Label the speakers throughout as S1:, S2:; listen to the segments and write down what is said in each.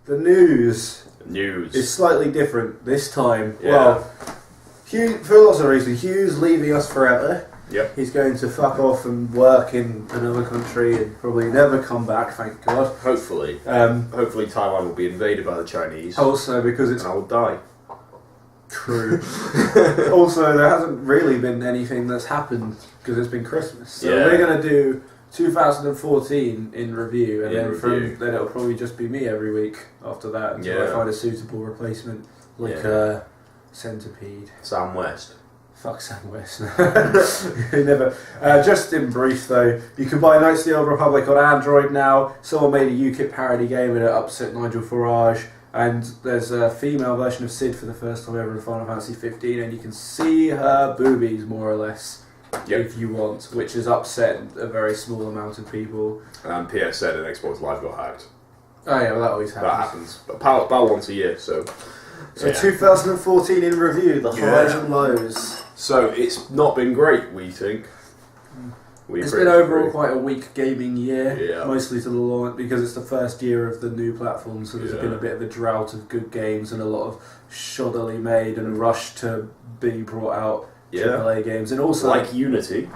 S1: the news
S2: News
S1: is slightly different this time.
S2: Yeah.
S1: Well, Huw, for lots of reasons, Hugh's leaving us forever.
S2: Yep.
S1: He's going to fuck off and work in another country and probably never come back, thank God.
S2: Hopefully. Hopefully Taiwan will be invaded by the Chinese.
S1: Also, because it's...
S2: And I will die.
S1: True. Also, there hasn't really been anything that's happened because it's been Christmas. So we're going to do 2014 in review, and then it'll probably just be me every week after that until I find a suitable replacement, like Centipede.
S2: Sam West.
S1: Fuck Sam West. Never. Just in brief though, you can buy Knights of the Old Republic on Android now. Someone made a UKIP parody game and it upset Nigel Farage. And there's a female version of Sid for the first time ever in Final Fantasy 15, and you can see her boobies more or less if you want, which has upset a very small amount of people.
S2: And PS said an Xbox Live got hacked.
S1: Oh yeah, well that always happens.
S2: That happens. But about once a year, so
S1: 2014 in review, the highs and lows.
S2: So it's not been great, we think.
S1: It's been overall quite a weak gaming year, mostly to the launch, because it's the first year of the new platform, so there's been a bit of a drought of good games and a lot of shoddily made and rushed to be brought out AAA games, and also
S2: like Unity.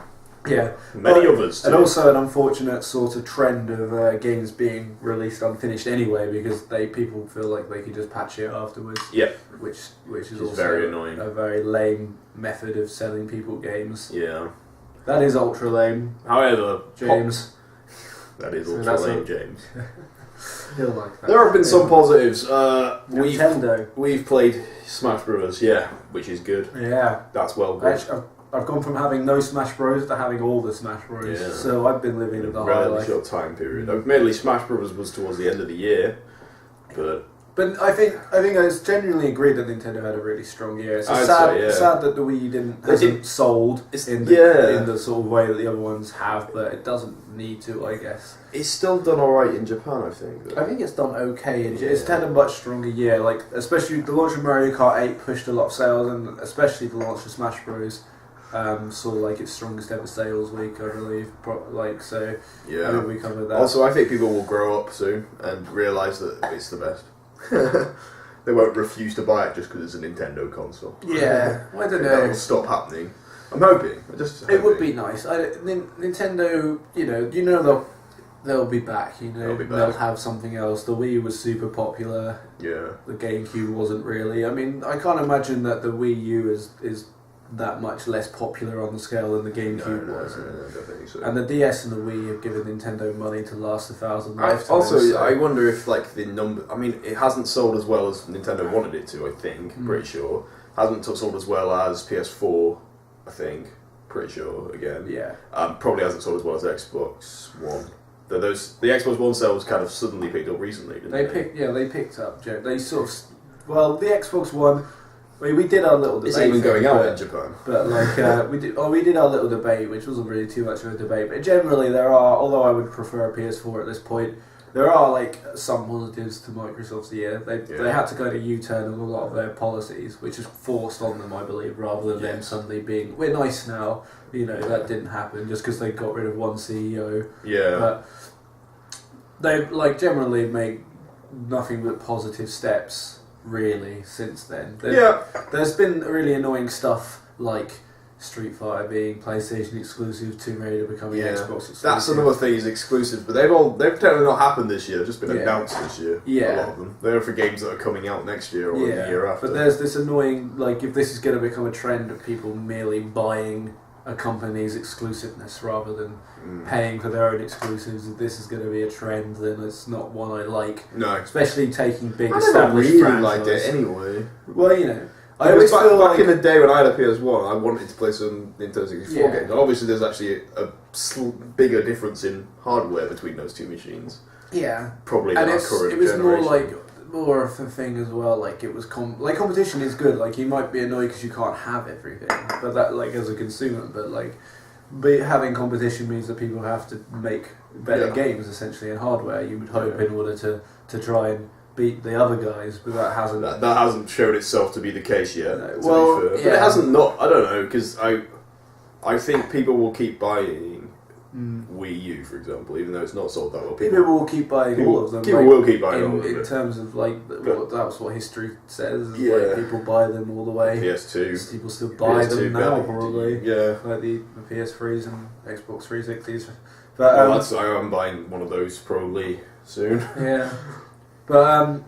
S1: Yeah,
S2: many others too.
S1: And also an unfortunate sort of trend of games being released unfinished anyway, because people feel like they can just patch it afterwards.
S2: Yeah,
S1: which is also
S2: very annoying.
S1: A very lame method of selling people games.
S2: Yeah,
S1: that is ultra lame.
S2: However,
S1: James,
S2: that is ultra lame, James.
S1: He'll like that.
S2: There have been some positives. We've played Smash Bros. Which is good.
S1: Yeah,
S2: that's well good.
S1: Actually, I've gone from having no Smash Bros to having all the Smash Bros. So I've been living the high life.
S2: Short time period. Admittedly, Smash Bros was towards the end of the year, but
S1: I think it's genuinely agreed that Nintendo had a really strong year. It's sad that the Wii hasn't sold in the sort of way that the other ones have, but it doesn't need to, I guess.
S2: It's still done alright in Japan, I think.
S1: I think it's done okay. It's had a much stronger year. Like especially the launch of Mario Kart 8 pushed a lot of sales, and especially the launch of Smash Bros. Saw like its strongest ever sales week, I believe. I think we covered that.
S2: Also, I think people will grow up soon and realise that it's the best. They won't refuse to buy it just because it's a Nintendo console.
S1: Yeah, I don't know.
S2: That'll stop happening. I'm hoping.
S1: It would be nice. Nintendo, they'll be back. They'll have something else. The Wii was super popular.
S2: Yeah.
S1: The GameCube wasn't really. I mean, I can't imagine that the Wii U is that much less popular on the scale than the GameCube was.
S2: No, definitely so.
S1: And the DS and the Wii have given Nintendo money to last 1,000 lifetimes.
S2: Also, I wonder if the number... I mean, it hasn't sold as well as Nintendo wanted it to, I think. Pretty sure. Hasn't sold as well as PS4, I think. Pretty sure, again.
S1: Yeah.
S2: Probably hasn't sold as well as Xbox One. The Xbox One sales kind of suddenly picked up recently, didn't they?
S1: They picked up. They sort of... Well, the Xbox One... We did our little debate.
S2: It's even going out in Japan.
S1: But we did our little debate, which wasn't really too much of a debate. But generally, there are, although I would prefer a PS4 at this point, there are some positives to Microsoft's year. They had to kind of U-turn on a lot of their policies, which is forced on them, I believe, rather than them suddenly being we're nice now. That didn't happen just because they got rid of one CEO.
S2: Yeah.
S1: But they generally make nothing but positive steps. Really, since then. There's been really annoying stuff like Street Fighter being PlayStation exclusive, Tomb Raider becoming Xbox exclusive.
S2: That's another thing is exclusive, but they've technically not happened this year, just been announced this year.
S1: Yeah.
S2: A lot of them. They're for games that are coming out next year or the year after.
S1: But there's this annoying, if this is going to become a trend of people merely buying a company's exclusiveness rather than paying for their own exclusives, if this is going to be a trend, then it's not one I like.
S2: No.
S1: Especially taking big
S2: I
S1: established
S2: really
S1: franchises.
S2: liked it anyway.
S1: Well, I always feel
S2: back in the day when I had a PS1, I wanted to play some Nintendo 64 games. And obviously there's actually a bigger difference in hardware between those two machines.
S1: Yeah.
S2: Probably than our current generation.
S1: It was more of a thing as well, it was competition is good, you might be annoyed because you can't have everything, but that as a consumer, but having competition means that people have to make better games essentially in hardware, you would hope, in order to try and beat the other guys, but that hasn't
S2: shown itself to be the case yet.
S1: No.
S2: But it hasn't I don't know, because I think people will keep buying Wii U, for example, even though it's not sold that well.
S1: People will keep buying all of them.
S2: People will keep buying all of them.
S1: In terms of that's what history says. Like, people buy them all the way.
S2: PS2.
S1: People still buy them now, probably.
S2: Yeah.
S1: Like the PS3s and Xbox 360s.
S2: But I'm buying one of those probably soon.
S1: Yeah. But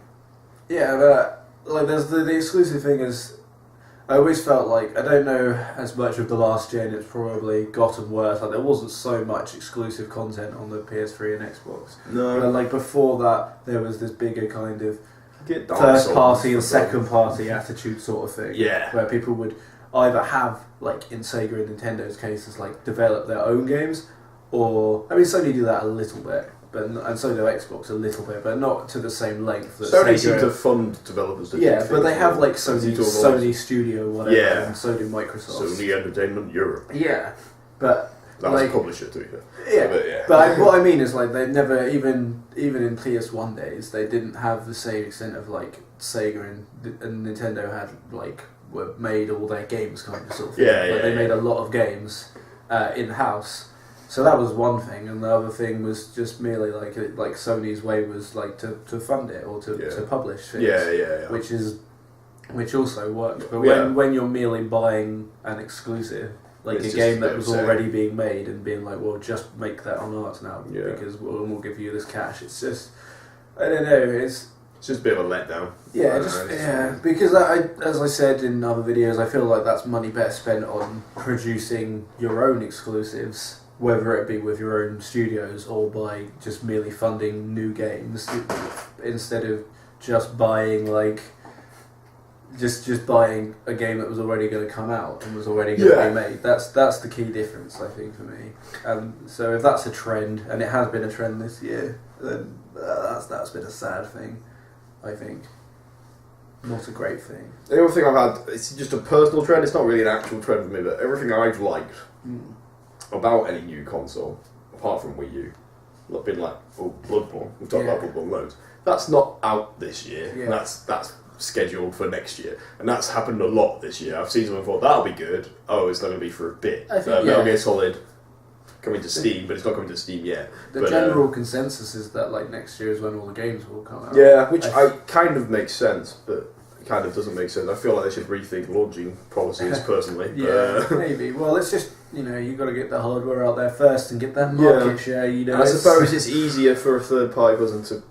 S1: like there's the exclusive thing is. I always felt like, I don't know as much of the last gen, it's probably gotten worse. Like, there wasn't so much exclusive content on the PS3 and Xbox.
S2: No.
S1: But, like, before that, there was this bigger kind of first party and second party attitude sort of thing.
S2: Yeah.
S1: Where people would either have, like, in Sega and Nintendo's cases, like, develop their own games, or, I mean, Sony do that a little bit. And so do Xbox a little bit, but not to the same length. That
S2: Sony seem to fund developers to do things.
S1: but they have like Sony Studio, whatever, and so do Microsoft.
S2: Sony Entertainment Europe.
S1: Yeah, but
S2: that's a publisher too.
S1: But what I mean is like they never even in PS1 days they didn't have the same extent of like Sega and Nintendo had were made all their games kind of sort of thing. They made a lot of games in house. So that was one thing, and the other thing was just merely like Sony's way was like to fund it or to publish things, which also worked. But when you're merely buying an exclusive, like it's a game that was already being made, and being like, well, just make that on ours now because we'll give you this cash. It's just, I don't know, it's
S2: just a bit of a letdown.
S1: Because as I said in other videos, I feel like that's money better spent on producing your own exclusives. Whether it be with your own studios or by just merely funding new games instead of just buying just buying a game that was already going to come out and was already going to be made. That's the key difference, I think, for me. So if that's a trend, and it has been a trend this year, then that's been a sad thing, I think. Not a great thing.
S2: The other thing I've had, it's just a personal trend. It's not really an actual trend for me, but everything I've liked. About any new console, apart from Wii U, I've been like, Bloodborne. We've talked about Bloodborne loads. That's not out this year. Yeah. That's scheduled for next year, and that's happened a lot this year. I've seen someone thought that'll be good. Oh, it's not going to be for a bit. I think Metal Gear Solid coming to Steam, but it's not coming to Steam yet.
S1: The general consensus is that next year is when all the games will come out.
S2: Yeah, which I kind of makes sense, but. Kind of doesn't make sense. I feel like they should rethink launching policies personally.
S1: Maybe. Well, it's just you've got to get the hardware out there first and get that market share.
S2: I suppose it's easier for a third party person to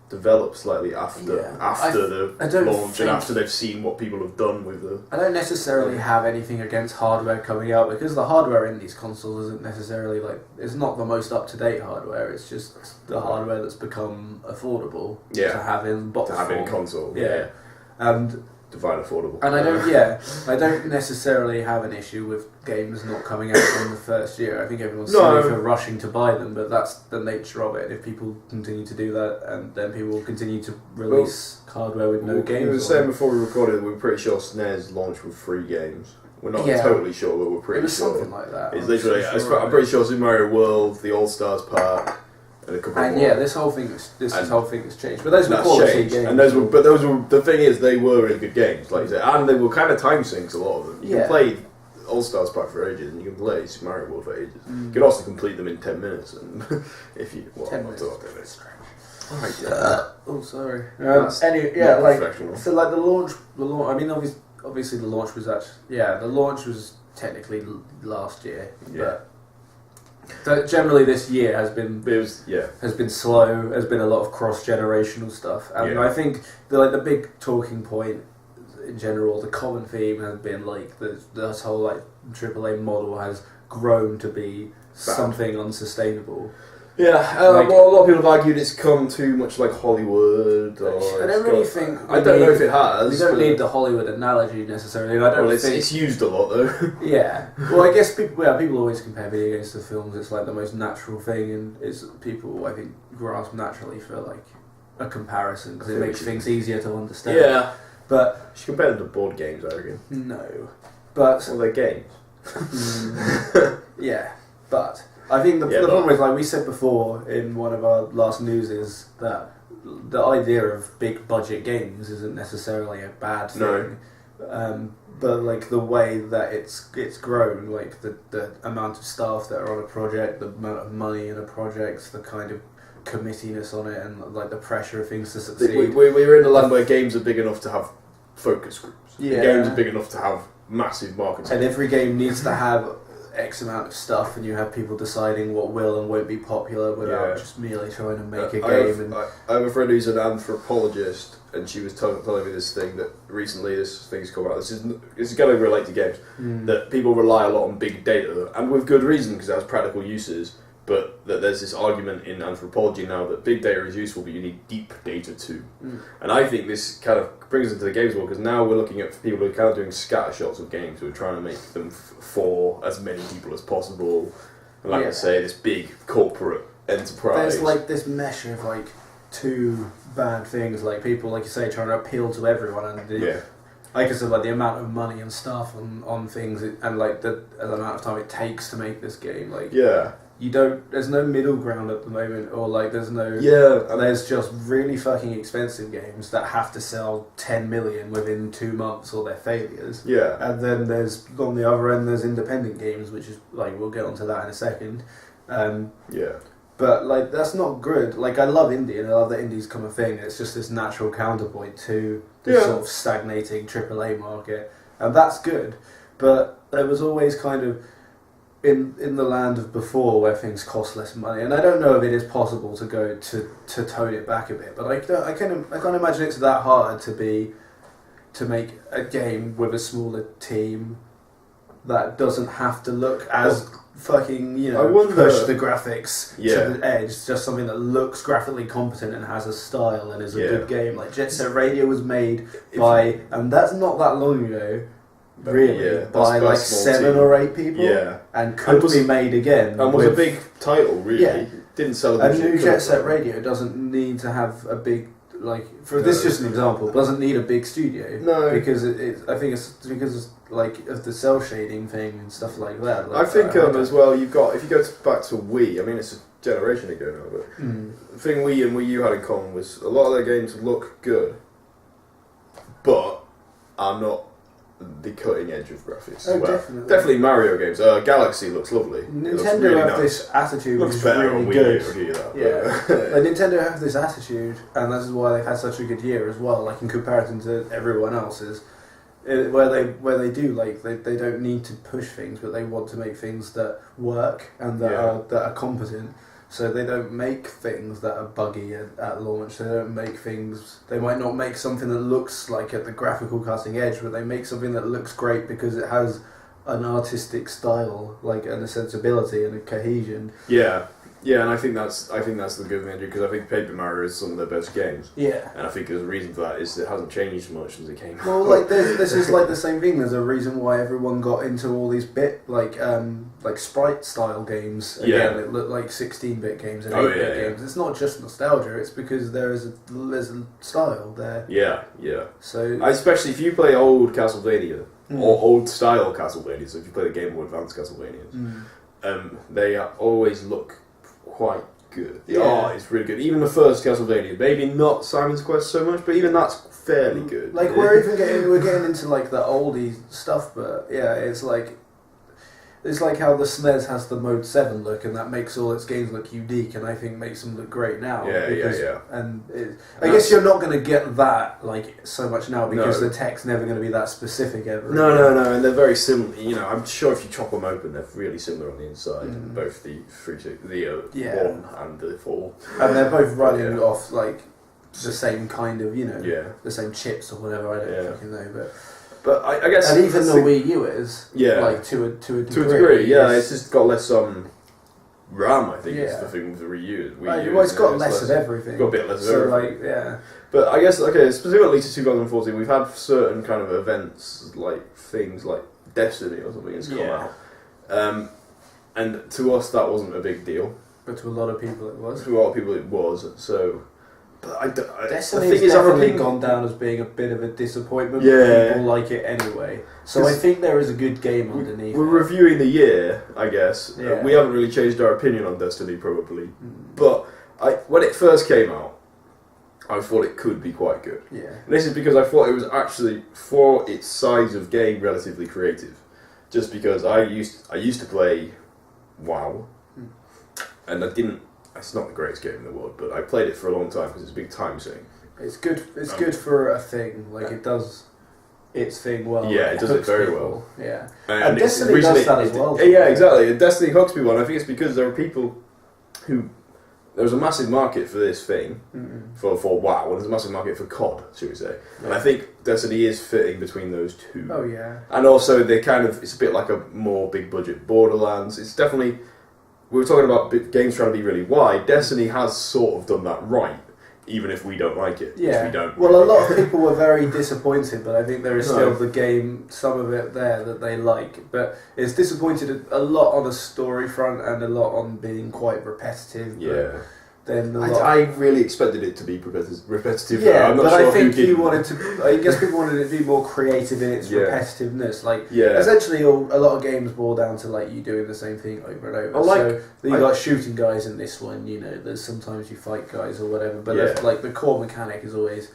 S2: develop slightly after the launch and after they've seen what people have done with the.
S1: I don't necessarily have anything against hardware coming out because the hardware in these consoles isn't necessarily it's not the most up to date hardware. It's just the hardware that's become affordable to have in box form.
S2: In console.
S1: And
S2: divine affordable.
S1: And I don't necessarily have an issue with games not coming out in the first year. I think everyone's silly for rushing to buy them, but that's the nature of it. And if people continue to do that, and then people will continue to release hardware with no games.
S2: We were saying before we recorded, we were pretty sure SNES launched with 3 games. We're not totally sure, but we're pretty sure.
S1: It was something like that.
S2: It's literally. I'm pretty sure Super Mario World, the All Stars Park.
S1: This whole thing has changed. But those were quality games.
S2: And those were the thing is they were really good games, like you said, and they were kind of time sinks. A lot of them. You can play All Stars Park for ages, and you can play Super Mario World for ages. You can also complete them in 10 minutes, and if you
S1: 10 minutes. Sorry. So like the launch. I mean, obviously the launch was the launch was technically last year. So generally, this year has been slow. Has been a lot of cross-generational stuff, and I think the big talking point in general, the common theme has been this whole AAA model has grown to be something unsustainable.
S2: Yeah, a lot of people have argued it's come too much like Hollywood.
S1: I don't really think.
S2: I don't know if it has.
S1: We don't need the Hollywood analogy necessarily. I don't think
S2: it's used a lot though.
S1: Yeah. Well, I guess people always compare video games to films. It's like the most natural thing, and it's people I think grasp naturally for a comparison because it makes things easier to understand.
S2: Yeah.
S1: But
S2: you should compare them to board games, I reckon.
S1: No. But
S2: they're games.
S1: Yeah, but. I think the problem is, like we said before in one of our last news, is that the idea of big budget games isn't necessarily a bad thing. But like the way that it's grown, like the amount of staff that are on a project, the amount of money in a project, the kind of committiness on it, and like the pressure of things to succeed.
S2: We're in a land where games are big enough to have focus groups.
S1: Yeah.
S2: Games are big enough to have massive marketing.
S1: And every game needs to have X amount of stuff, and you have people deciding what will and won't be popular without just merely trying to make a game.
S2: I have a friend who's an anthropologist, and she was telling me this thing that recently this thing's come out. This is going to relate to games. That people rely a lot on big data, and with good reason because it has practical uses. But that there's this argument in anthropology now that big data is useful, but you need deep data too. And I think this kind of brings us into the games world, because now we're looking at people who are kind of doing scatter shots of games, who are trying to make them for as many people as possible. And like I say, this big corporate enterprise.
S1: There's like this mesh of like two bad things, like people, like you say, trying to appeal to everyone, and like I said, like the amount of money and stuff on things, and like the amount of time it takes to make this game, like there's no middle ground at the moment, or like there's just really fucking expensive games that have to sell 10 million within 2 months or they're failures. And then there's, on the other end, there's independent games, which is like, we'll get onto that in a second. But like that's not good. Like I love indie, and I love that indie's come a thing. It's just this natural counterpoint to the sort of stagnating AAA market, and that's good. But there was always kind of in the land of before where things cost less money, and I don't know if it is possible to go to tone it back a bit. But I can't imagine it's that hard to make a game with a smaller team that doesn't have to look as fucking, push the graphics to the edge. Just something that looks graphically competent and has a style and is a good game. Like Jet Set Radio was made by, and that's not that long ago, really, by like 7 or 8 people, and could be made again.
S2: And was a big title, really. Didn't sell
S1: a new Jet Set Radio doesn't need to have a big, this is just an example, doesn't need a big studio.
S2: No.
S1: Because I think it's because like of the cell shading thing and stuff like that.
S2: I think as well, you've got, if you go back to Wii, I mean it's a generation ago now, but the thing Wii and Wii U had in common was a lot of their games look good, but are not the cutting edge of graphics.
S1: Oh,
S2: well,
S1: definitely
S2: Mario games. Galaxy looks lovely.
S1: Nintendo
S2: really
S1: have
S2: nice.
S1: this attitude,
S2: looks
S1: which
S2: better
S1: is really
S2: on Wii
S1: good.
S2: U, I'll give you that.
S1: Yeah, like Nintendo have this attitude, and this is why they've had such a good year as well. Like in comparison to everyone else's, where they do like they don't need to push things, but they want to make things that work and that are competent. So they don't make things that are buggy at launch. They don't make things. They might not make something that looks like at the graphical cutting edge, but they make something that looks great because it has an artistic style, like, and a sensibility and a cohesion.
S2: Yeah, and I think that's the good thing to do, because I think Paper Mario is some of their best games.
S1: Yeah.
S2: And I think there's a reason for that is it hasn't changed much since it came out.
S1: Well, like this is like the same thing. There's a reason why everyone got into all these like sprite style games. Again, it looked like 16-bit games and 8-bit games. It's not just nostalgia. It's because there's a style there.
S2: Yeah.
S1: So
S2: especially if you play old Castlevania or old style Castlevania. So if you play the Game Boy Advance Castlevanias, they always look quite good. The art is really good. Even the first Castlevania, maybe not Simon's Quest so much, but even that's fairly good.
S1: Like we're getting into like the oldie stuff, but it's like how the SNES has the Mode 7 look, and that makes all its games look unique, and I think makes them look great now. And I guess you're not going to get that like so much now, because the tech's never going to be that specific ever.
S2: No, and they're very similar. I'm sure if you chop them open, they're really similar on the inside. Both the 1 and the 4,
S1: and they're both running off like the same kind of the same chips or whatever. I don't fucking know,
S2: But I guess,
S1: and even the Wii U is like to a degree.
S2: It's just got less RAM. I think is the thing with the Wii U.
S1: Well, it's got less of everything.
S2: Got a bit less of everything.
S1: Like
S2: But I guess specifically to 2014, we've had certain kind of events, like things like Destiny or something has come out, and to us that wasn't a big deal.
S1: But to a lot of people it was.
S2: To a lot of people it was. So. But
S1: Destiny's definitely gone down as being a bit of a disappointment, but people like it anyway. So I think there is a good game underneath.
S2: We're reviewing the year, I guess. We haven't really changed our opinion on Destiny, probably. But when it first came out, I thought it could be quite good.
S1: Yeah.
S2: And this is because I thought it was actually, for its size of game, relatively creative. Just because I used to play WoW, and I didn't. It's not the greatest game in the world, but I played it for a long time because it's a big time sink.
S1: It's good. It's good for a thing. Like it does its thing well.
S2: Yeah,
S1: like,
S2: it does it very well.
S1: Yeah,
S2: and
S1: Destiny does that as well.
S2: Yeah, exactly. And Destiny hooks people, and I think it's because there are people who. There's a massive market for this thing, for WoW, and there's a massive market for COD, should we say. Yeah. And I think Destiny is fitting between those two.
S1: Oh, yeah.
S2: And also, it's a bit like a more big budget Borderlands. It's definitely, we were talking about games trying to be really wide. Destiny has sort of done that right, even if we don't like it.
S1: Yeah.
S2: Which we don't.
S1: Well, a lot of people were very disappointed, but I think there is still the game, some of it there that they like. But it's disappointed a lot on the story front and a lot on being quite repetitive.
S2: Yeah.
S1: Then
S2: I really expected it to be repetitive.
S1: Yeah,
S2: I'm not
S1: but
S2: sure
S1: I think
S2: you
S1: wanted to. I guess people wanted it to be more creative in its repetitiveness. Like,
S2: yeah.
S1: Essentially, a lot of games boil down to like you doing the same thing over and over. So you got shooting guys in this one. You know, there's sometimes you fight guys or whatever. But like the core mechanic is always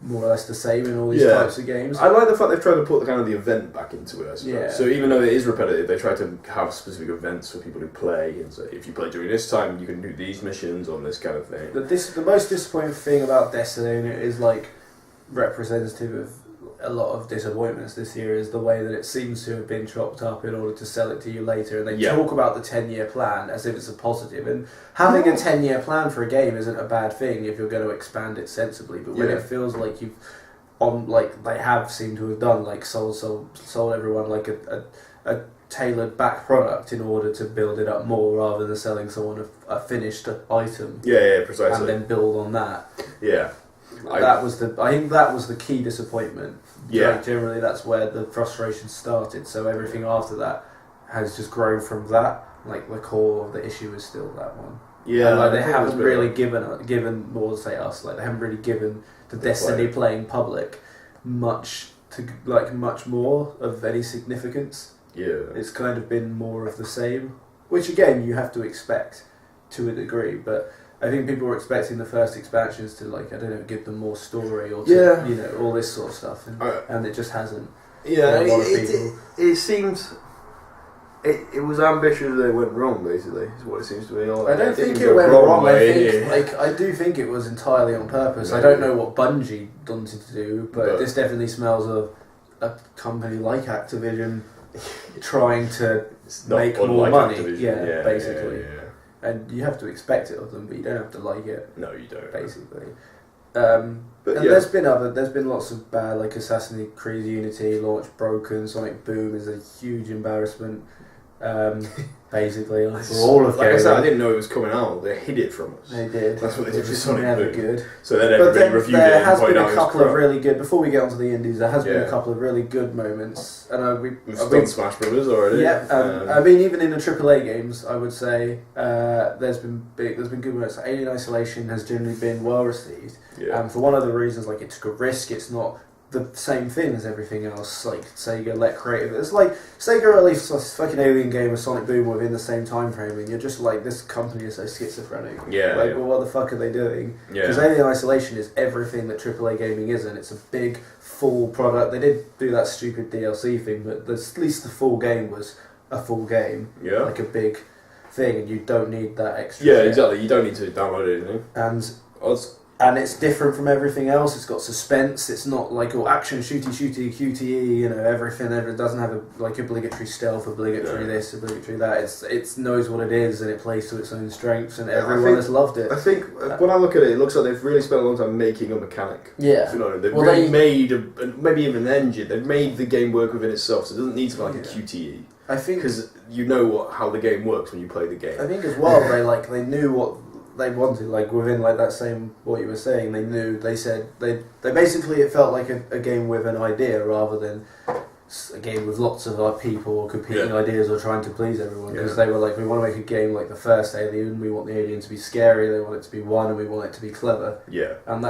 S1: more or less the same in all these types of games.
S2: I like the fact they've tried to put the kind of the event back into it, I suppose.
S1: Yeah.
S2: So even though it is repetitive, they try to have specific events for people who play, and so if you play during this time, you can do these missions on this kind of thing.
S1: The most disappointing thing about Destiny, and it is like representative of a lot of disappointments this year, is the way that it seems to have been chopped up in order to sell it to you later, and they talk about the 10-year plan as if it's a positive, and having a 10-year plan for a game isn't a bad thing if you're going to expand it sensibly, but when it feels like you've they have seemed to have done, like sold everyone like a tailored back product in order to build it up more rather than selling someone a finished item.
S2: Yeah, precisely.
S1: And then build on that.
S2: Yeah.
S1: I think that was the key disappointment.
S2: Yeah.
S1: Like, generally that's where the frustration started, so everything after that has just grown from that. Like the core of the issue is still that one.
S2: Yeah.
S1: And, like, they haven't really given more, say us, like they haven't really given the Destiny playing public much more of any significance.
S2: Yeah.
S1: It's kind of been more of the same, which again you have to expect to a degree, but I think people were expecting the first expansions to, like, I don't know, give them more story or to, you know, all this sort of stuff, and it just hasn't.
S2: Yeah, it seems it was ambitious that it went wrong. Basically, is what it seems to me.
S1: I don't think it went wrong. I do think it was entirely on purpose. I don't know what Bungie wanted to do, but this definitely smells of a company like Activision trying to make more money. Yeah, basically. Yeah. And you have to expect it of them, but you don't have to like it.
S2: No, you don't.
S1: Basically. There's been lots of bad, like Assassin's Creed Unity launch broken, Sonic Boom is a huge embarrassment. Basically, for all of
S2: like I said, I didn't know it was coming out. They hid it from us.
S1: They did.
S2: That's what they did with Sonic
S1: never
S2: Boom.
S1: Good.
S2: So then everybody reviewed it.
S1: There has been a couple of really good. Before we get onto the indies, there has been a couple of really good moments, and
S2: we've done Smash Brothers already.
S1: Yeah, I mean, even in the AAA games, I would say there's been good moments. Alien Isolation has generally been well received, for one of the reasons, like it took a risk. It's not the same thing as everything else. Like Sega let creative. It's like Sega released a fucking Alien game with Sonic Boom within the same time frame, and you're just like, this company is so schizophrenic. Well, what the fuck are they doing? Because Alien Isolation is everything that AAA gaming isn't. It's a big full product. They did do that stupid DLC thing, but at least the full game was a full game. Yeah, like a big thing, and you don't need that extra.
S2: Yeah, exactly. You don't need to download anything.
S1: And it's different from everything else. It's got suspense. It's not like all action, shooty, QTE. You know, everything. It doesn't have obligatory stealth, obligatory this, obligatory that. It knows what it is, and it plays to its own strengths. And everyone has loved it.
S2: I think when I look at it, it looks like they've really spent a long time making a mechanic.
S1: Yeah,
S2: you know, they've really made maybe even an engine. They've made the game work within itself, so it doesn't need to be like a QTE. I think because you know how the game works when you play the game.
S1: I think as well they knew what they wanted, like within like that same what you were saying. They said they basically, it felt like a game with an idea rather than a game with lots of people or competing ideas or trying to please everyone, because they were like, we want to make a game like the first Alien. We want the alien to be scary. They want it to be one, and we want it to be clever. Yeah, and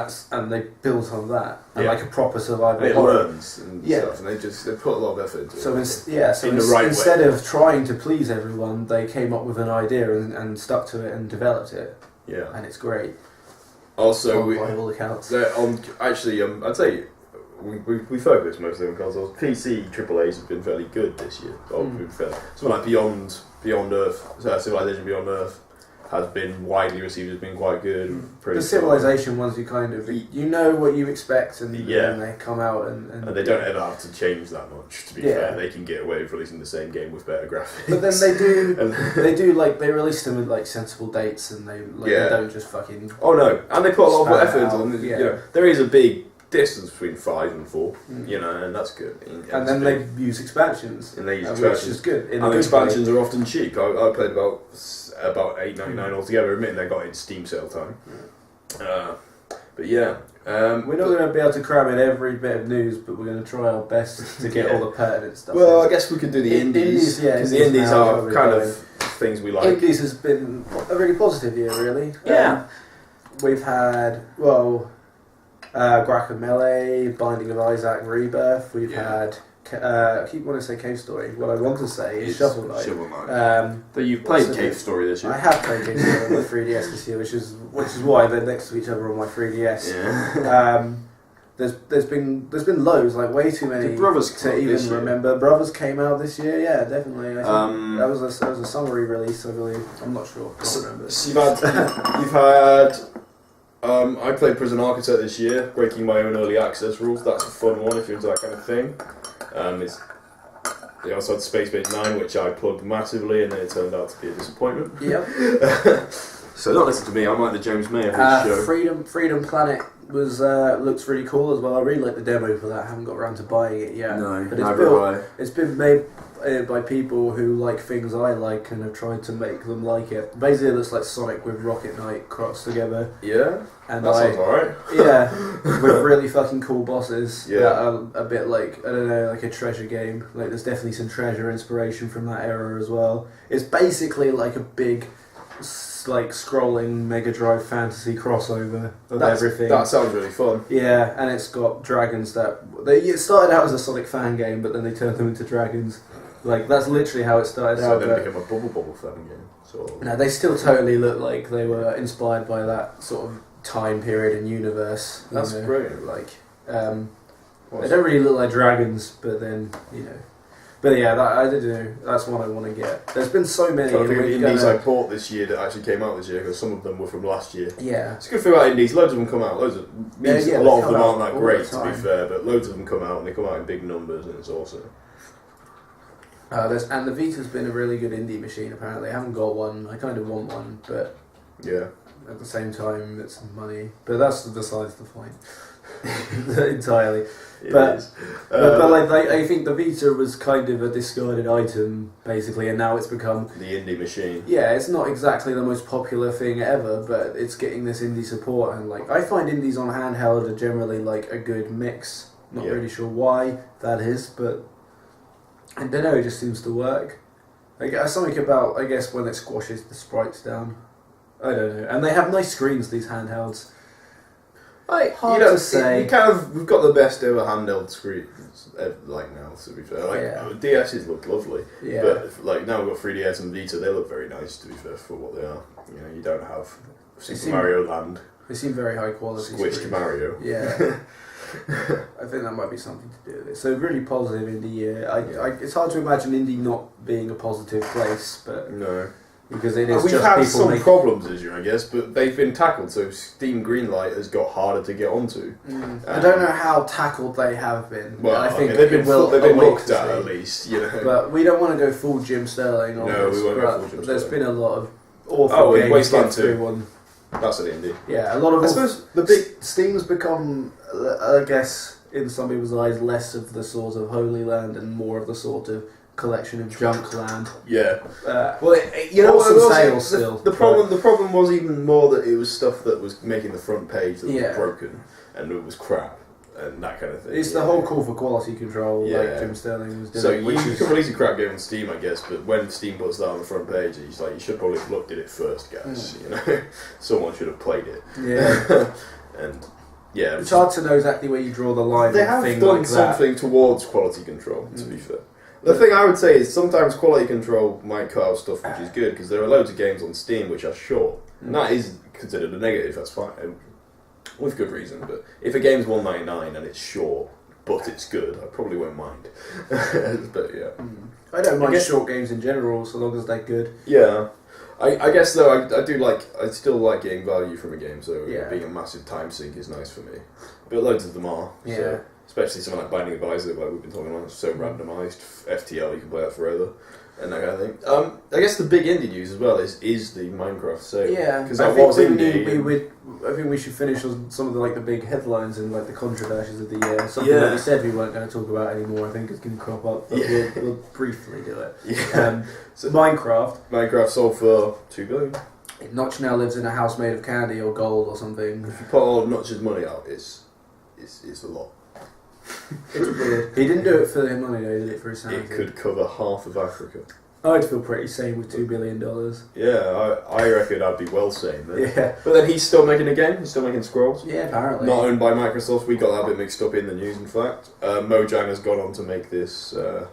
S1: they built on that and like a proper survival.
S2: And it learns and stuff, and they put a lot of effort into it.
S1: So instead of trying to please everyone, they came up with an idea and stuck to it and developed it. Yeah, and it's great.
S2: Also,
S1: by all accounts.
S2: Actually, I'd say we focus mostly on consoles. PC AAA's have been fairly good this year. Something like Beyond Earth, Civilization Beyond Earth, has been widely received as being quite good.
S1: The Civilization ones, you kind of what you expect, and then they come out and
S2: they don't ever have to change that much. To be fair, they can get away with releasing the same game with better graphics.
S1: But then they release them with like sensible dates, and they don't just fucking.
S2: Oh no, and they put a lot of effort into them.
S1: Yeah.
S2: You know, there is a big distance between 5 and 4, you know, and that's good.
S1: And then they use expansions,
S2: and they use
S1: which is good.
S2: And expansions are often cheap. I played about $8.99 altogether. Admitting they got it in Steam sale time. But yeah,
S1: we're not going to be able to cram in every bit of news, but we're going to try our best to get all the pertinent stuff.
S2: Well, I guess we could do the indies, because the indies are kind of things we like.
S1: Indies has been a really positive year, really.
S2: Yeah,
S1: we've had Guacamelee, Binding of Isaac, Rebirth. We've had. I keep wanting to say Cave Story. What I want to say is Shovel Knight.
S2: But you've played Cave Story this year.
S1: I have played Cave Story on my 3DS this year, which is why they're next to each other on my 3DS.
S2: Yeah.
S1: There's been loads, like way too many to even remember. Brothers came out this year, yeah, definitely. I think that was a summary release, I believe. I'm not sure. I can't remember.
S2: So you've had. I played Prison Architect this year, breaking my own early access rules. That's a fun one if you're into that kind of thing. They also had Space Base 9, which I plugged massively, and then it turned out to be a disappointment.
S1: Yep.
S2: So don't listen to me. I'm like the James May of this show.
S1: Freedom Planet looks really cool as well. I really like the demo for that. I haven't got around to buying it yet.
S2: No,
S1: but it's been made by people who like things I like and have tried to make them like it. Basically, it looks like Sonic with Rocket Knight crossed together.
S2: Yeah,
S1: and
S2: that sounds alright.
S1: Yeah, with really fucking cool bosses.
S2: Yeah,
S1: that are a bit like like a treasure game. Like there's definitely some treasure inspiration from that era as well. It's basically like a big, like scrolling Mega Drive fantasy crossover of everything.
S2: That sounds really fun.
S1: Yeah, and it's got dragons it started out as a Sonic fan game, but then they turned them into dragons. Like that's literally how it started out.
S2: So then it became a Bubble fan game. So
S1: no, they still totally look like they were inspired by that sort of time period and universe.
S2: That's brilliant.
S1: Like, they don't really look like dragons, but then But yeah, I don't know. That's one I want to get. There's been so many.
S2: I think of the indies I bought this year that actually came out this year, because some of them were from last year.
S1: Yeah.
S2: It's a good thing about indies. Loads of them come out. A lot of them aren't that great, to be fair, but loads of them come out, and they come out in big numbers, and it's awesome.
S1: And the Vita's been a really good indie machine, apparently. I haven't got one. I kind of want one, but
S2: yeah,
S1: at the same time, it's money. But that's besides the point. Entirely. But I think the Vita was kind of a discarded item, basically, and now it's become
S2: the indie machine.
S1: Yeah, it's not exactly the most popular thing ever, but it's getting this indie support, and I find indies on handheld are generally like a good mix. Not really sure why that is, but I don't know. It just seems to work. Something about, I guess, when it squashes the sprites down. I don't know, and they have nice screens. These handhelds. Hard to say.
S2: We've got the best ever handheld screens now, to be fair. DS's look lovely, but now we've got 3DS and Vita. They look very nice, to be fair, for what they are. You don't have Super Mario Land.
S1: They seem very high quality.
S2: Squished
S1: screens.
S2: Mario.
S1: Yeah. I think that might be something to do with it. So really positive indie year. It's hard to imagine indie not being a positive place, but
S2: no.
S1: Because it is
S2: we've
S1: just
S2: had
S1: people
S2: some problems this year, I guess, but they've been tackled. So Steam Greenlight has got harder to get onto.
S1: I don't know how tackled they have been.
S2: Well,
S1: I think
S2: they've been looked at least.
S1: But we don't want to go full Jim Sterling on
S2: this.
S1: We won't
S2: go full Jim Sterling.
S1: There's been a lot of awful games.
S2: Wasteland 2. That's an indie.
S1: Yeah, a lot of.
S2: I suppose
S1: Steam's become, I guess, in some people's eyes, less of the sort of Holy Land and more of the sort of collection of junk land.
S2: Yeah.
S1: Sales still.
S2: The problem was even more that it was stuff that was making the front page that was broken and it was crap and that kind of thing.
S1: It's the whole call for quality control, like Jim Sterling was doing.
S2: So you can release a crap game on Steam, I guess, but when Steam puts that on the front page, he's like, you should probably have looked at it first, guys. Someone should have played it.
S1: Yeah.
S2: And yeah,
S1: it's hard to know exactly where you draw the line.
S2: They have done something towards quality control, to be fair. The thing I would say is sometimes quality control might cut out stuff which is good, because there are loads of games on Steam which are short. And that is considered a negative, that's fine. with good reason. But if a game's $1.99 and it's short, but it's good, I probably won't mind. But yeah,
S1: I don't mind short games in general, so long as they're good.
S2: Yeah, I guess though I still like getting value from a game. So being a massive time sink is nice for me. But loads of them are.
S1: Yeah.
S2: So, especially something like Binding of Isaac, like we've been talking about, it's so randomised. FTL, you can play that forever. And that kind of thing. I guess the big indie news as well is the Minecraft sale.
S1: Yeah,
S2: because that was indie.
S1: I think we should finish on some of the big headlines and the controversies of the year. Something that we said we weren't going to talk about anymore. I think is going to crop up, but we'll briefly do it.
S2: Yeah.
S1: So Minecraft
S2: sold for $2 billion.
S1: Notch now lives in a house made of candy or gold or something.
S2: If you put all of Notch's money out, it's a lot.
S1: It's weird. He didn't do it for the money though, he did it for his sanity.
S2: It could cover half of Africa.
S1: I'd feel pretty sane with $2 billion.
S2: Yeah, I reckon I'd be well sane then.
S1: Yeah.
S2: But then he's still making a game, he's still making Scrolls.
S1: Yeah, apparently.
S2: Not owned by Microsoft, we got that a bit mixed up in the news in fact. Mojang has gone on to make this...
S1: no,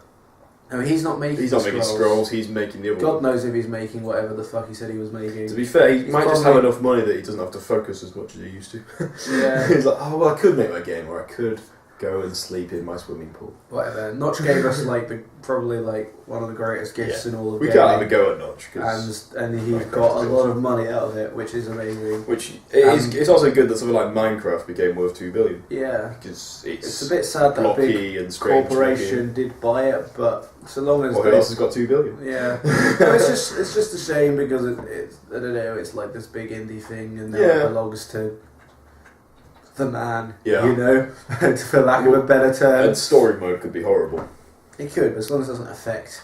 S1: he's not making
S2: Scrolls, he's making the other
S1: God
S2: one.
S1: knows if he's making whatever the fuck he said he was making.
S2: To be fair, he might just have enough money that he doesn't have to focus as much as he used to.
S1: Yeah.
S2: He's like, oh well, I could make my game, or I could go and sleep in my swimming pool.
S1: Whatever. Notch gave us probably one of the greatest gifts in all of
S2: we
S1: gaming.
S2: can't have a go at Notch.
S1: And he's got a lot of money out of it, which is amazing.
S2: It's also good that something like Minecraft became worth $2 billion.
S1: Yeah.
S2: Because
S1: it's a bit sad that a big corporation did buy it, but so long as...
S2: Well, who else has got $2 billion?
S1: Yeah. No, it's just a shame because it's I don't know, it's like this big indie thing and now it belongs to the man, you know, for lack of a better term.
S2: And story mode could be horrible.
S1: It could, but as long as it doesn't affect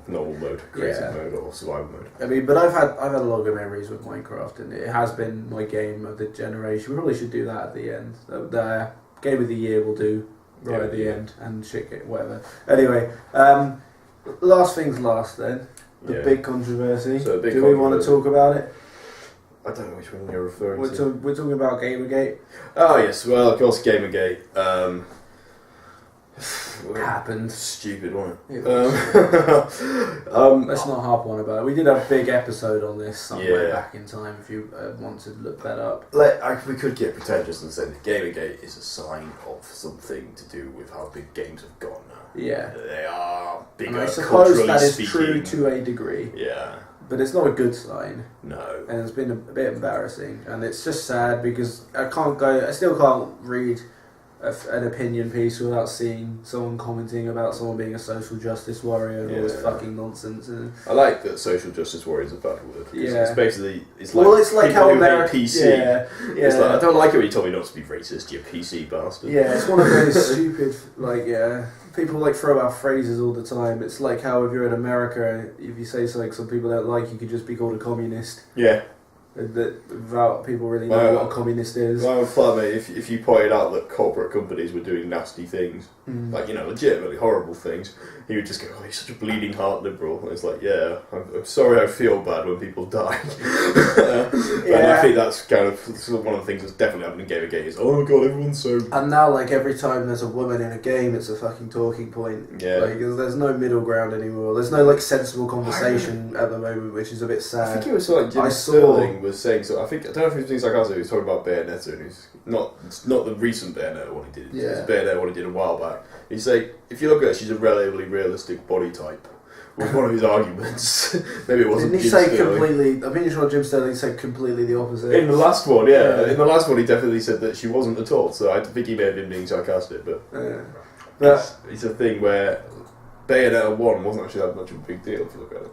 S2: normal mode, creative mode, or survival mode.
S1: I mean, but I've had a lot of good memories with Minecraft, and it has been my game of the generation. We probably should do that at the end. The game of the year we'll do at the end, and shit, whatever. Anyway, last things last. Then the big controversy. Do we want to talk about it?
S2: I don't know which one you're referring
S1: to. We're talking about Gamergate.
S2: Oh yes, well of course Gamergate.
S1: It happened.
S2: Stupid, wasn't it?
S1: Let's not harp on about it. We did a big episode on this somewhere back in time. If you want to look that up,
S2: we could get pretentious and say that Gamergate is a sign of something to do with how big games have gone now.
S1: Yeah,
S2: they are bigger.
S1: And I suppose that is
S2: speaking.
S1: True to a degree.
S2: Yeah.
S1: But it's not a good sign.
S2: No.
S1: And it's been a bit embarrassing. And it's just sad because I still can't read an opinion piece without seeing someone commenting about someone being a social justice warrior and all this fucking nonsense. And
S2: I like that social justice warrior is a bad word. It's basically...
S1: It's like how America...
S2: PC. Yeah. It's like, I don't like it when you told me not to be racist, you PC bastard.
S1: Yeah, it's one of those stupid, people throw out phrases all the time. It's like how if you're in America, if you say something some people don't like, you could just be called a communist.
S2: Yeah.
S1: Without people really knowing what a communist is.
S2: My flatmate, if you pointed out that corporate companies were doing nasty things, legitimately horrible things, he would just go, "Oh, you're such a bleeding heart liberal." And it's like, yeah, I'm sorry I feel bad when people die. And I think that's kind of one of the things that's definitely happening in Gamergate is, oh my god, everyone's so...
S1: And now, every time there's a woman in a game, it's a fucking talking point.
S2: Yeah.
S1: There's no middle ground anymore. There's no, sensible conversation at the moment, which is a bit sad.
S2: I think it was Jimmy Sterling was saying so. I don't know if it was things like us. He was talking about Bayonetta, and he's not the recent Bayonetta one he did. It's Bayonetta one he did a while back. He's saying if you look at her, she's a relatively realistic body type. Was one of his arguments. Maybe it wasn't.
S1: Didn't he say completely? I'm pretty sure Jim Sterling said completely the opposite.
S2: In the last one, yeah. In the last one, he definitely said that she wasn't at all. So I think he may have been being sarcastic, but it's a thing where Bayonetta 1 wasn't actually that much of a big deal if you look at it.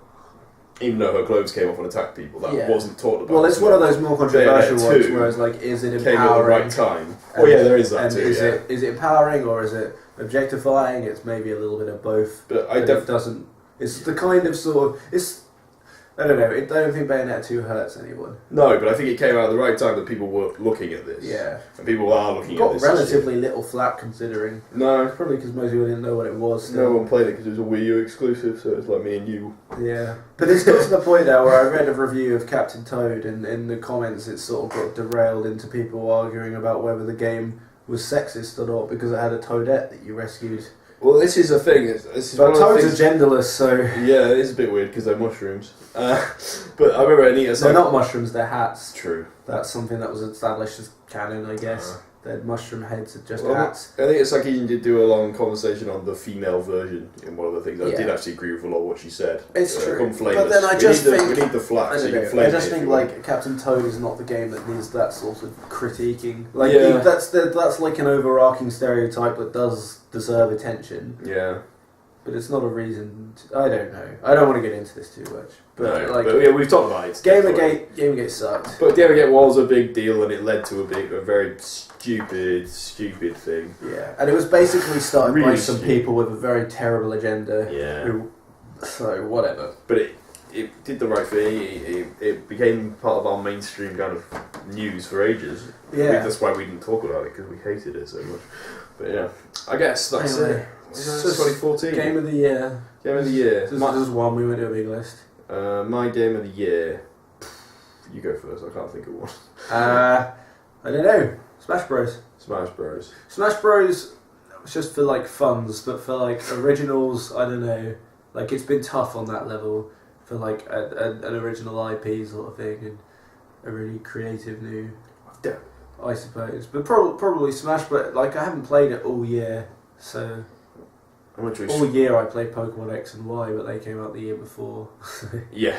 S2: Even though her clothes came off and attacked people, that wasn't talked about.
S1: Well, it's one of those more controversial ones where it's is it empowering?
S2: Came at the right time. Oh yeah, there is that too.
S1: Is it empowering or is it objectifying? It's maybe a little bit of both.
S2: But
S1: it doesn't. It's the kind of sort of I don't know. I don't think Bayonetta 2 hurts anyone.
S2: No, but I think it came out at the right time that people were looking at this.
S1: Yeah.
S2: And people are looking at this.
S1: Got relatively little flack considering.
S2: No.
S1: Probably because most people didn't know what it was. Still.
S2: No one played it because it was a Wii U exclusive, so it's like me and you.
S1: Yeah. But it's got to the point now where I read a review of Captain Toad and in the comments it sort of got derailed into people arguing about whether the game was sexist or not because it had a toadette that you rescued.
S2: Well, this is a thing. This is
S1: But
S2: one of the
S1: toads are
S2: things.
S1: genderless, so
S2: Yeah, it is a bit weird because they're mushrooms. But I remember Anita
S1: they're
S2: said.
S1: not mushrooms. They're hats.
S2: True.
S1: That's something that was established as canon, I guess. Their mushroom heads are just
S2: Well,
S1: hats.
S2: I think it's like he did do a long conversation on the female version in one of the things. I
S1: Yeah.
S2: did actually agree with a lot of what she said.
S1: It's true.
S2: Come flame
S1: But
S2: us.
S1: then I
S2: We
S1: just
S2: need the-
S1: think-
S2: we need the flax.
S1: I
S2: So
S1: don't
S2: you can
S1: know.
S2: flame
S1: I
S2: it
S1: just
S2: if
S1: think
S2: you want.
S1: like Captain Toad is not the game that needs that sort of critiquing. Like
S2: Yeah.
S1: that's like an overarching stereotype that does deserve attention,
S2: Yeah.
S1: but it's not a reason. I don't know. I don't want to get into this too much. But
S2: No,
S1: like
S2: but yeah, we've talked about it.
S1: Gamergate sucked.
S2: But Gamergate was a big deal, and it led to a very stupid thing.
S1: Yeah, and it was basically started by
S2: Really
S1: some
S2: stupid.
S1: people with a very terrible agenda.
S2: Yeah.
S1: So whatever.
S2: But it did the right thing. It became part of our mainstream kind of news for ages. I think
S1: Yeah.
S2: that's why we didn't talk about it, because we hated it so much. But yeah, I guess that's
S1: Anyway,
S2: it.
S1: it's
S2: That's
S1: just
S2: 2014.
S1: Game of the year.
S2: Game of the year.
S1: This is one we went to a big list.
S2: My game of the year. You go first. I can't think of one.
S1: I don't know. Smash Bros.
S2: Smash Bros.
S1: Smash Bros. Was just for like funds, but for like originals, I don't know. Like it's been tough on that level for like an original IP sort of thing and a really creative new.
S2: Yeah.
S1: I suppose, but probably Smash. But like I haven't played it all year, so
S2: How much we
S1: all year I played Pokemon X and Y, but they came out the year before.
S2: Yeah.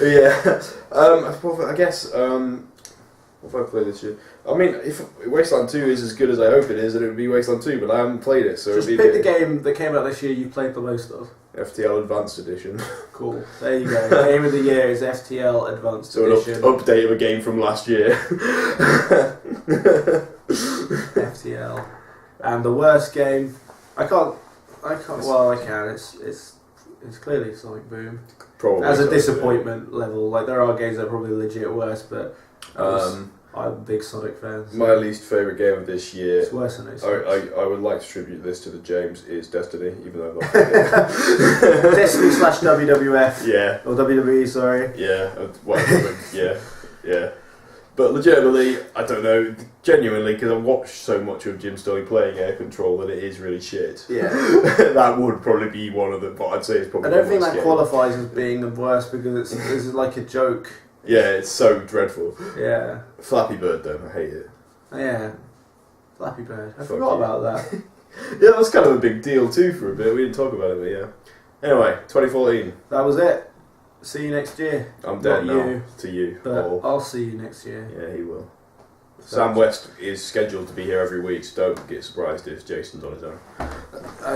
S2: Yeah. I guess. What have I played this year? I mean, if Wasteland 2 is as good as I hope it is, then it would be Wasteland 2, but I haven't played it, so
S1: Just
S2: it'd be
S1: pick the game that came out this year you played the most of.
S2: FTL Advanced Edition.
S1: Cool. There you go. Game of the year is FTL Advanced
S2: So
S1: Edition.
S2: an update of a game from last year.
S1: FTL. And the worst game, I can't. Well, I can. It's clearly Sonic Boom.
S2: Probably.
S1: As a
S2: so,
S1: disappointment level, like there are games that are probably legit worse, but
S2: yeah.
S1: I'm a big Sonic fan. So
S2: My least favourite game of this year.
S1: it's worse than it.
S2: I would like to tribute this to the James is Destiny, even though I'm not playing it.
S1: Destiny / WWF
S2: Yeah,
S1: or WWE, sorry.
S2: yeah, yeah. But legitimately, I don't know, genuinely, because I've watched so much of Jim Sterling playing Air Control that it is really shit.
S1: Yeah.
S2: That would probably be one of them, but I'd say it's probably
S1: I don't
S2: the
S1: think
S2: worst
S1: that
S2: game.
S1: qualifies as being the worst because it's like a joke.
S2: Yeah, it's so dreadful.
S1: Yeah.
S2: Flappy Bird, though, I hate it.
S1: Yeah. Flappy Bird. I
S2: Fuck
S1: forgot
S2: you.
S1: about that.
S2: Yeah, that was kind of a big deal too for a bit. We didn't talk about it, but yeah. Anyway, 2014.
S1: That was it. See you next year.
S2: I'm dead
S1: Not
S2: now.
S1: you,
S2: To you.
S1: but
S2: all.
S1: I'll see you next year.
S2: Yeah, he will. Sam West is scheduled to be here every week, so don't get surprised if Jason's on his own.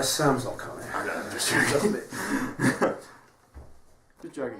S1: Sam's not coming.
S2: I'm just
S1: Just a bit.
S2: joking.